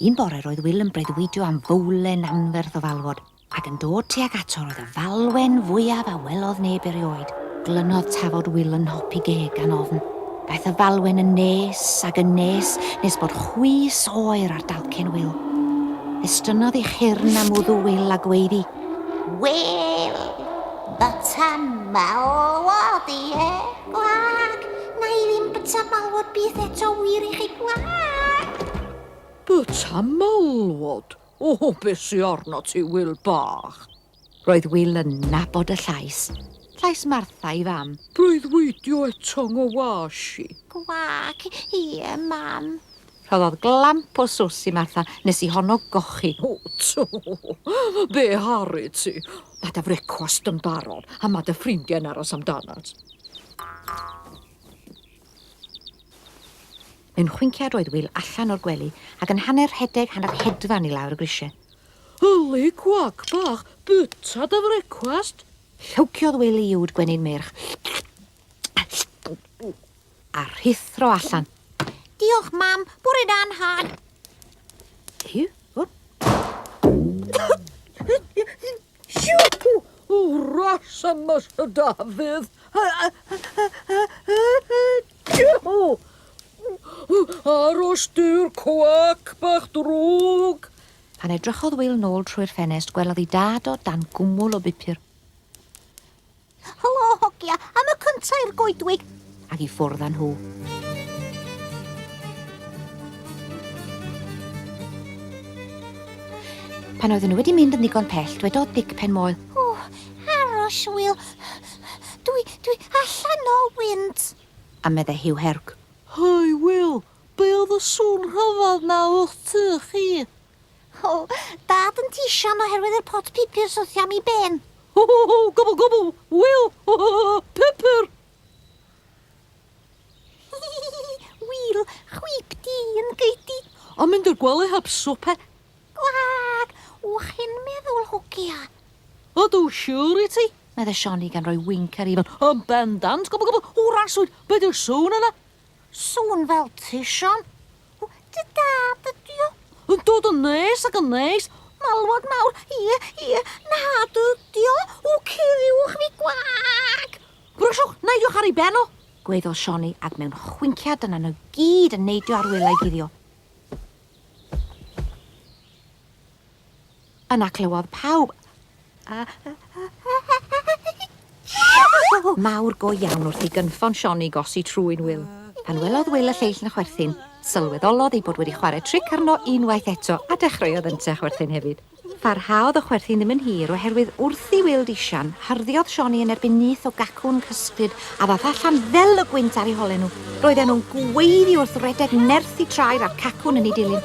Un bore roedd Wil yn breuddwydio am fowlen anferth o falwod, ac yn dod tuag ato roedd y falwen fwyaf a welodd neb erioed. Glynodd tafod Wil yn hopi geg gan ofn. Daeth y falwen yn nes ac yn nes bod chwys oer ar dalcen Wil. Estynnodd ei chyrn am wddw Wil a gweiddi, Wil, byta malwod i gwag. Na i ddim byta malwod byth eto wir i chi gwag. Byta malwod? O, beth sy arno ti, Wil bach? Roedd Wil yn nabod y llais. Llais Martha i fam. Breuddwydio eto o wasi. Gwag, ie, mam. Rhoddodd glamp o sws i Martha nes i honno gochi. O, to, be haru ti? Mae dy frecwast yn barod a mae dy ffrindiau'n aros amdanat. Mewn chwinciad oedd Wil allan o'r gwely ac yn hanner hedfan i lawr y grisiau. Wil Cwac bach, byta dy frecwast? Llwciodd Wil i iwd gwenyn merch a rhithro allan. Diolch, mam. Bore da'n had. Yw? Siw! O, ras am y Dafydd. Siw! Aros dy'r cwac bach drwg. Pan edrychodd Wil nôl trwy'r ffenest, gwelodd ei dad o dan gwmwl o bupur. Helo, hogia. Am y cynta i'r goedwig. Ac i ffwrdd â nhw. Pan oedden nhw wedi mynd yn ddigon pell, dwedodd Dic pen moel. O, aros, Wil. Dwi allan o wynt. A meddai Hiw Herg. Hai, Wil, be oedd y sŵn rhyfedd na o'ch ty chi? O, dad yn tisian oherwydd yr pot pupur wrth am I ben. O, gobl, Wil, Pupur. Wil, chwip di yn geidi. A mynd i'r gwely heb swper. Gwag, wch chi'n meddwl, hogia? O, dw siwr I ti? Meddai Sioni gan roi winc ar ifan. Yn bendant, gobl, o raswyd, be di'r sŵn yna? Sŵn fel tision. Dy dad ydi o. Yn dod yn nes ac yn nes. Malwod mawr, ie, nad ydi o. O, ciriwch fi gwag. Bryswch, neidiwch ar ei beno. Gweiddodd Sioni ac mewn chwinciad yna nhw gyd yn neidio ar Wil a'i guddio. Yna clywodd pawb. Mawr go iawn wrth I gynffon Sioni gosi trwy'n Wil. Pan welodd Wil y lleill na chwerthin, sylweddolodd ei bod wedi chwarae tric arno unwaith eto a dechreuodd ynte chwerthin hefyd. Parhaodd y chwerthin ddim yn hir oherwydd wrth I Wil disian, hyrdiodd Sioni yn erbyn nyth o gacwn cysglyd a ddath allan fel y gwynt ar ei holen nhw. Roedden nhw'n gweiddi wrth redeg nerth I traed a'r cacwn yn ei dilyn.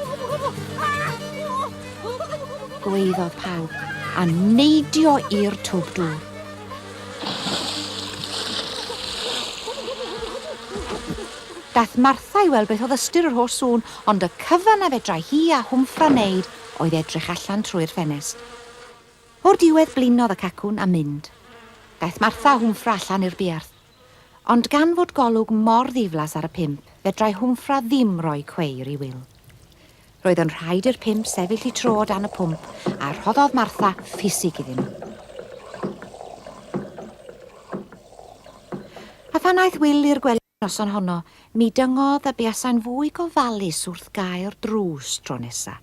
Gweiddodd pawb a neidio i'r twb dŵr. Daeth Martha I weld beth oedd ystyr yr holl sŵn, ond y cyfan a fedrai hi a Hwmffra wneud oedd edrych allan trwy'r ffenest. O'r diwedd blinodd y cacwn a mynd. Daeth Martha a Hwmffra allan i'r buarth. Ond gan fod golwg mor ddiflas ar y pump, fedrai Hwmffra ddim roi cweir I Wil. Roedd yn rhaid i'r pump sefyll I tro dan y pwmp a rhoddodd Martha ffisig iddyn nhw. A phan aeth Wil i'r gwely noson honno, mi dyngodd y buasau'n fwy gofalus wrth gael drws tro nesa.